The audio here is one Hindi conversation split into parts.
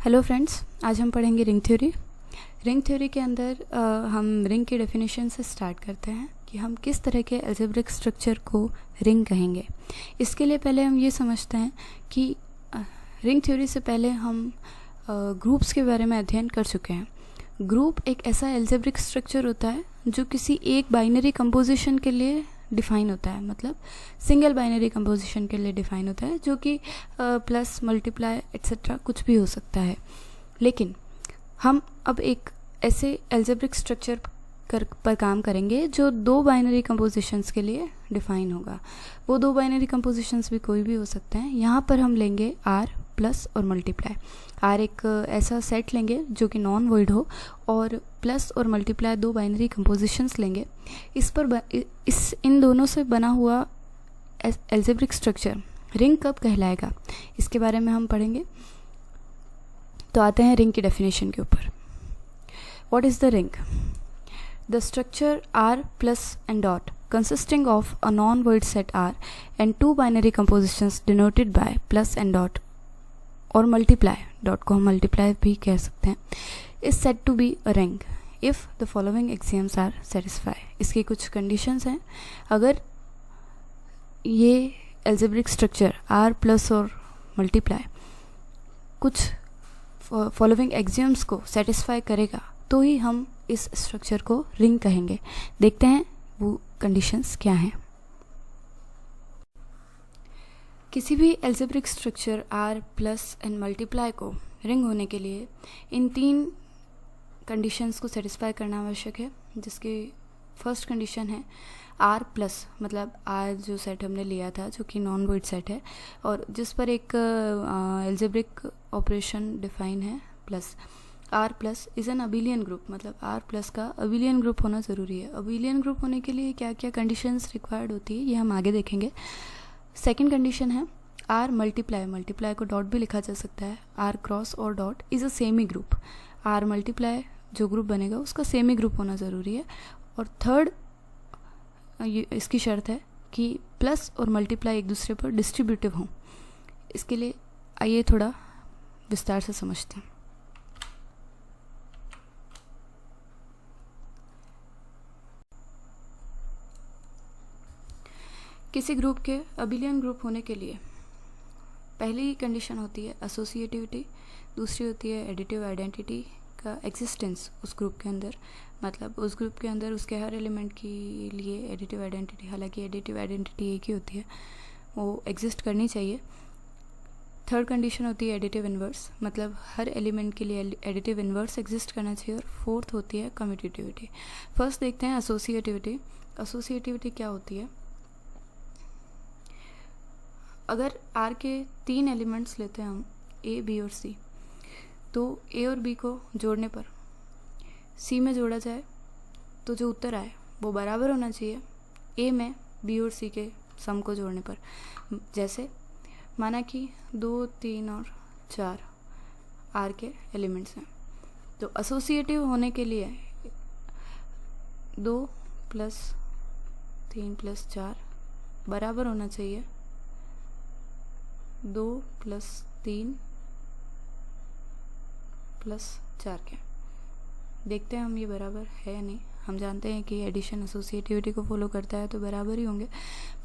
हेलो फ्रेंड्स, आज हम पढ़ेंगे रिंग थ्योरी। रिंग थ्योरी के अंदर हम रिंग की डेफिनेशन से स्टार्ट करते हैं कि हम किस तरह के अलजेब्रिक स्ट्रक्चर को रिंग कहेंगे। इसके लिए पहले हम ये समझते हैं कि रिंग थ्योरी से पहले हम ग्रुप्स के बारे में अध्ययन कर चुके हैं। ग्रुप एक ऐसा अलजेब्रिक स्ट्रक्चर होता है जो किसी एक बाइनरी कंपोजिशन के लिए डिफ़ाइन होता है, मतलब सिंगल बाइनरी कंपोजिशन के लिए डिफ़ाइन होता है, जो कि प्लस मल्टीप्लाई एट्सेट्रा कुछ भी हो सकता है। लेकिन हम अब एक ऐसे अलजेब्रिक स्ट्रक्चर पर काम करेंगे जो दो बाइनरी कंपोजिशंस के लिए डिफ़ाइन होगा। वो दो बाइनरी कंपोजिशंस भी कोई भी हो सकते हैं। यहाँ पर हम लेंगे आर प्लस और मल्टीप्लाई। आर एक ऐसा सेट लेंगे जो कि नॉन वॉइड हो, और प्लस और मल्टीप्लाई दो बाइनरी कंपोजिशंस लेंगे। इन दोनों से बना हुआ अलजेब्रिक स्ट्रक्चर रिंग कब कहलाएगा, इसके बारे में हम पढ़ेंगे। तो आते हैं रिंग की डेफिनेशन के ऊपर। What is the ring? The structure R plus and dot consisting of a non-void set R and two binary compositions denoted by plus and dot और multiply, dot को हम multiply भी कह सकते हैं, is said to be a ring if the following axioms are satisfied। इसकी कुछ conditions हैं। अगर ये algebraic structure R plus और multiply कुछ following axioms को satisfy करेगा तो ही हम इस स्ट्रक्चर को रिंग कहेंगे। देखते हैं वो कंडीशंस क्या हैं। किसी भी algebraic structure R plus and multiply को रिंग होने के लिए इन तीन कंडीशंस को सेटिस्फाई करना आवश्यक है, जिसकी फर्स्ट कंडीशन है R प्लस, मतलब R जो सेट हमने लिया था जो कि नॉन वॉइड सेट है और जिस पर एक अलजेब्रिक ऑपरेशन डिफाइन है plus. R plus is an abelian group, मतलब R प्लस का अबिलियन ग्रुप होना ज़रूरी है। अबिलियन ग्रुप होने के लिए क्या क्या कंडीशंस रिक्वायर्ड होती है ये हम आगे देखेंगे। सेकंड कंडीशन है R multiply. Multiply co dot भी लिखा जा सकता है। R क्रॉस और dot is a semi group. R multiply जो ग्रुप बनेगा उसका सेमी ग्रुप होना ज़रूरी है। और थर्ड इसकी शर्त है कि प्लस और मल्टीप्लाई एक दूसरे पर डिस्ट्रीब्यूटिव हों। इसके लिए आइए थोड़ा विस्तार से समझते हैं। किसी ग्रुप के अबिलियन ग्रुप होने के लिए पहली कंडीशन होती है एसोसिएटिविटी, दूसरी होती है एडिटिव आइडेंटिटी का एग्जिस्टेंस उस ग्रुप के अंदर, मतलब उस ग्रुप के अंदर उसके हर एलिमेंट के लिए एडिटिव आइडेंटिटी, हालांकि एडिटिव आइडेंटिटी एक ही होती है, वो एग्जिस्ट करनी चाहिए। थर्ड कंडीशन होती है एडिटिव इन्वर्स, मतलब हर एलिमेंट के लिए एडिटिव इन्वर्स एग्जिस्ट करना चाहिए। और फोर्थ होती है कम्यूटेटिविटी। फर्स्ट देखते हैं एसोसिएटिविटी। एसोसिएटिविटी क्या होती है? अगर R के तीन एलिमेंट्स लेते हैं हम A, B और C, तो A और B को जोड़ने पर C में जोड़ा जाए तो जो उत्तर आए वो बराबर होना चाहिए A में B और C के सम को जोड़ने पर। जैसे माना कि 2, 3 और 4 R के एलिमेंट्स हैं, तो एसोसिएटिव होने के लिए 2 + 3 + 4 बराबर होना चाहिए 2 + 3 + 4 के। देखते हैं हम ये बराबर है या नहीं। हम जानते हैं कि एडिशन एसोसिएटिविटी को फॉलो करता है तो बराबर ही होंगे,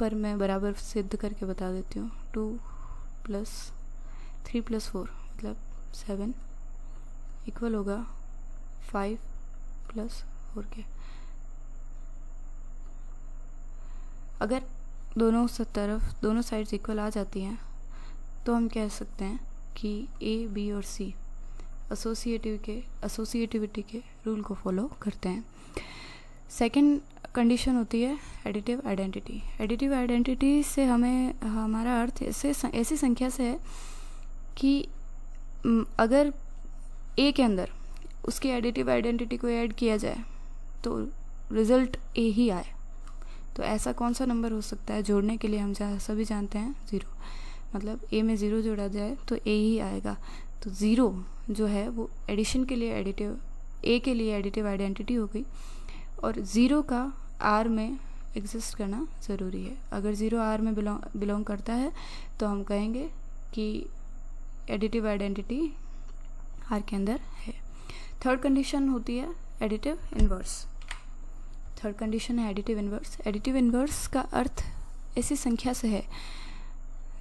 पर मैं बराबर सिद्ध करके बता देती हूँ। 2 + 3 + 4 मतलब 7 इक्वल होगा 5 + 4 के। अगर दोनों साइड्स इक्वल आ जाती हैं तो हम कह सकते हैं कि A, B और C एसोसिएटिविटी के रूल को फॉलो करते हैं। सेकंड कंडीशन होती है एडिटिव आइडेंटिटी। एडिटिव आइडेंटिटी से हमारा अर्थ ऐसी संख्या से है कि अगर A के अंदर उसकी एडिटिव आइडेंटिटी को ऐड किया जाए तो रिज़ल्ट A ही आए। तो ऐसा कौन सा नंबर हो सकता है जोड़ने के लिए? हम सभी जानते हैं 0, मतलब A में 0 जोड़ा जाए तो A ही आएगा। तो 0 जो है वो एडिशन के लिए A के लिए एडिटिव आइडेंटिटी हो गई, और 0 का R में एग्जिस्ट करना ज़रूरी है। अगर 0 R में बिलोंग करता है तो हम कहेंगे कि एडिटिव आइडेंटिटी आर के अंदर है। थर्ड कंडीशन होती है एडिटिव इन्वर्स। थर्ड कंडीशन है एडिटिव इन्वर्स। एडिटिव इन्वर्स का अर्थ ऐसी संख्या से है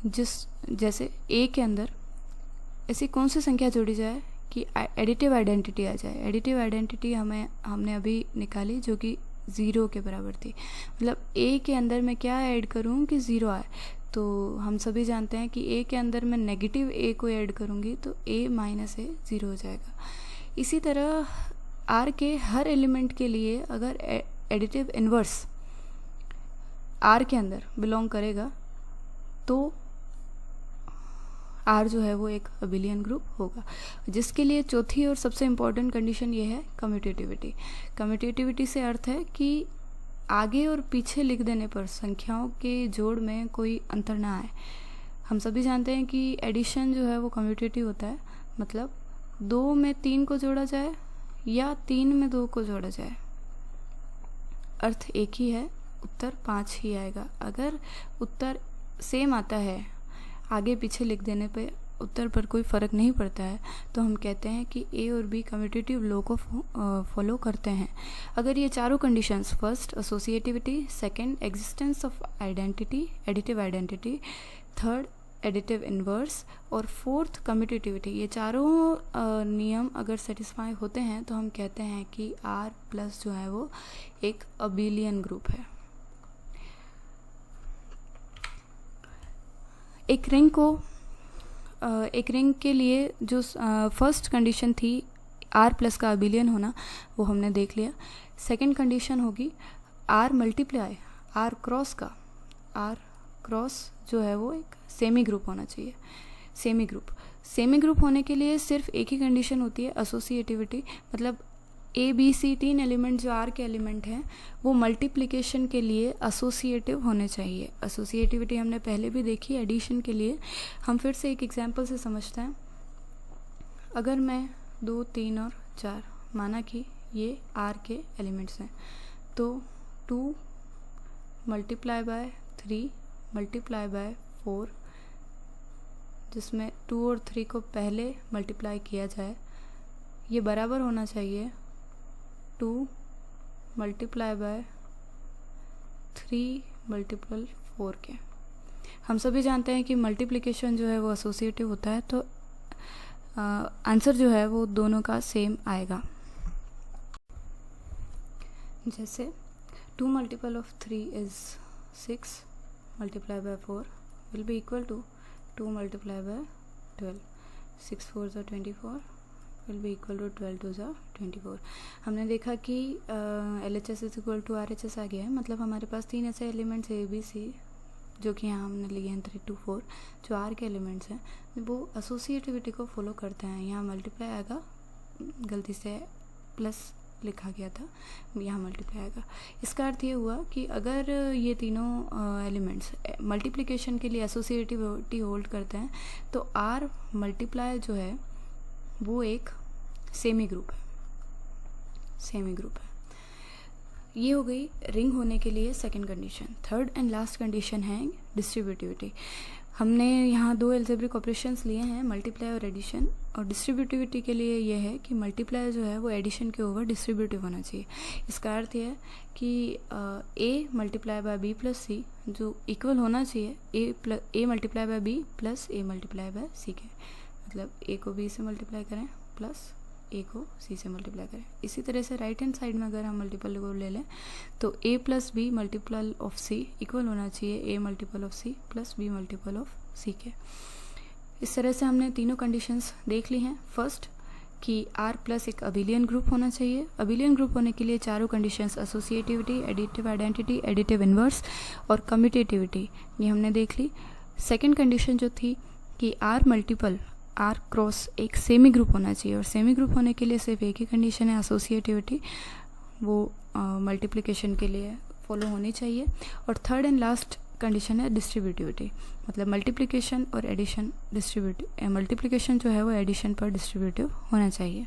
जैसे ए के अंदर ऐसी कौन सी संख्या जोड़ी जाए कि एडिटिव आइडेंटिटी आ जाए। एडिटिव आइडेंटिटी हमने अभी निकाली जो कि 0 के बराबर थी। मतलब ए के अंदर मैं क्या ऐड करूँ कि 0 आए। तो हम सभी जानते हैं कि ए के अंदर मैं नेगेटिव ए को ऐड करूँगी तो ए माइनस ए 0 हो जाएगा। इसी तरह आर के हर एलिमेंट के लिए अगर एडिटिव इन्वर्स आर के अंदर बिलोंग करेगा तो आर जो है वो एक अबिलियन ग्रुप होगा, जिसके लिए चौथी और सबसे इम्पॉर्टेंट कंडीशन ये है कम्यूटेटिविटी। कम्यूटेटिविटी से अर्थ है कि आगे और पीछे लिख देने पर संख्याओं के जोड़ में कोई अंतर ना आए। हम सभी जानते हैं कि एडिशन जो है वो कम्यूटेटिव होता है, मतलब 2 में 3 को जोड़ा जाए या 3 में 2 को जोड़ा जाए, अर्थ एक ही है, उत्तर 5 ही आएगा। अगर उत्तर सेम आता है, आगे पीछे लिख देने पे उत्तर पर कोई फ़र्क नहीं पड़ता है, तो हम कहते हैं कि ए और बी कम्यूटेटिव लॉ को फॉलो करते हैं। अगर ये चारों conditions, first associativity, second existence of identity, additive identity, third additive inverse और फोर्थ कम्यूटेटिविटी, ये चारों नियम अगर सेटिस्फाई होते हैं तो हम कहते हैं कि आर प्लस जो है वो एक अबिलियन ग्रुप है। एक रिंग के लिए जो फर्स्ट कंडीशन थी आर प्लस का अबिलियन होना, वो हमने देख लिया। सेकंड कंडीशन होगी आर मल्टीप्लाई आर क्रॉस का। आर क्रॉस जो है वो एक सेमी ग्रुप होना चाहिए। सेमी ग्रुप होने के लिए सिर्फ एक ही कंडीशन होती है, एसोसिएटिविटी। मतलब ए बी सी 3 एलिमेंट जो आर के एलिमेंट हैं वो मल्टीप्लिकेशन के लिए एसोसिएटिव होने चाहिए। एसोसिएटिविटी हमने पहले भी देखी एडिशन के लिए। हम फिर से एक एग्जांपल से समझते हैं। अगर मैं 2, 3 और 4 माना कि ये आर के एलिमेंट्स हैं, तो 2 मल्टीप्लाई बाय 3 मल्टीप्लाई बाय 4, जिसमें 2 और 3 को पहले मल्टीप्लाई किया जाए, ये बराबर होना चाहिए 2 मल्टीप्लाई बाय 3 मल्टीपल 4 के। हम सभी जानते हैं कि मल्टीप्लिकेशन जो है वो एसोसिएटिव होता है, तो आंसर जो है वो दोनों का सेम आएगा। जैसे 2 multiple of 3 is 6 multiply by 4 will be equal to 2 multiply by 12। 6 4 ज़ा 24 विल बी इक्वल टू 12 2 ज़ा 24। हमने देखा कि LHS is equal to RHS आ गया है। मतलब हमारे पास 3 ऐसे एलिमेंट्स A B C जो कि यहाँ हमने लिए हैं 3 2 4, जो R के एलिमेंट्स हैं, वो एसोसिएटिविटी को फॉलो करते हैं। यहाँ मल्टीप्लाई आएगा, गलती से प्लस लिखा गया था, यहाँ मल्टीप्लाई आएगा। इसका अर्थ ये हुआ कि अगर ये तीनों एलिमेंट्स मल्टीप्लिकेशन के लिए एसोसिएटिविटी होल्ड करते हैं तो R मल्टीप्लाई जो है वो एक सेमी ग्रुप है। ये हो गई रिंग होने के लिए second condition. Third and last condition है डिस्ट्रीब्यूटिविटी। हमने यहाँ 2 एल्जेब्रिक ऑपरेशंस लिए हैं, मल्टीप्लाई और एडिशन। और डिस्ट्रीब्यूटिविटी के लिए ये है कि मल्टीप्लाई जो है वो एडिशन के ओवर डिस्ट्रीब्यूटिव होना चाहिए। इसका अर्थ यह है कि a multiply by b plus c जो इक्वल होना चाहिए a multiply by b plus a multiply by c के। मतलब ए को बी से मल्टीप्लाई करें प्लस ए को सी से मल्टीप्लाई करें। इसी तरह से राइट हैंड साइड में अगर हम मल्टीपल को ले लें तो a plus b multiple of c equal होना चाहिए a multiple of c plus b multiple of c के। इस तरह से हमने तीनों कंडीशंस देख ली हैं। फर्स्ट कि आर प्लस एक अबिलियन ग्रुप होना चाहिए। अबिलियन ग्रुप होने के लिए चारों conditions associativity, additive identity, additive inverse और कम्यूटेटिविटी ये हमने देख ली। सेकेंड कंडीशन जो थी कि आर मल्टीपल आर क्रॉस एक सेमी ग्रुप होना चाहिए, और सेमी ग्रुप होने के लिए सिर्फ एक ही कंडीशन है एसोसिएटिविटी, वो मल्टीप्लिकेशन के लिए फॉलो होनी चाहिए। और थर्ड एंड लास्ट कंडीशन है डिस्ट्रीब्यूटिविटी। मतलब मल्टीप्लिकेशन और एडिशन मल्टीप्लिकेशन जो है वो एडिशन पर डिस्ट्रीब्यूटिव होना चाहिए।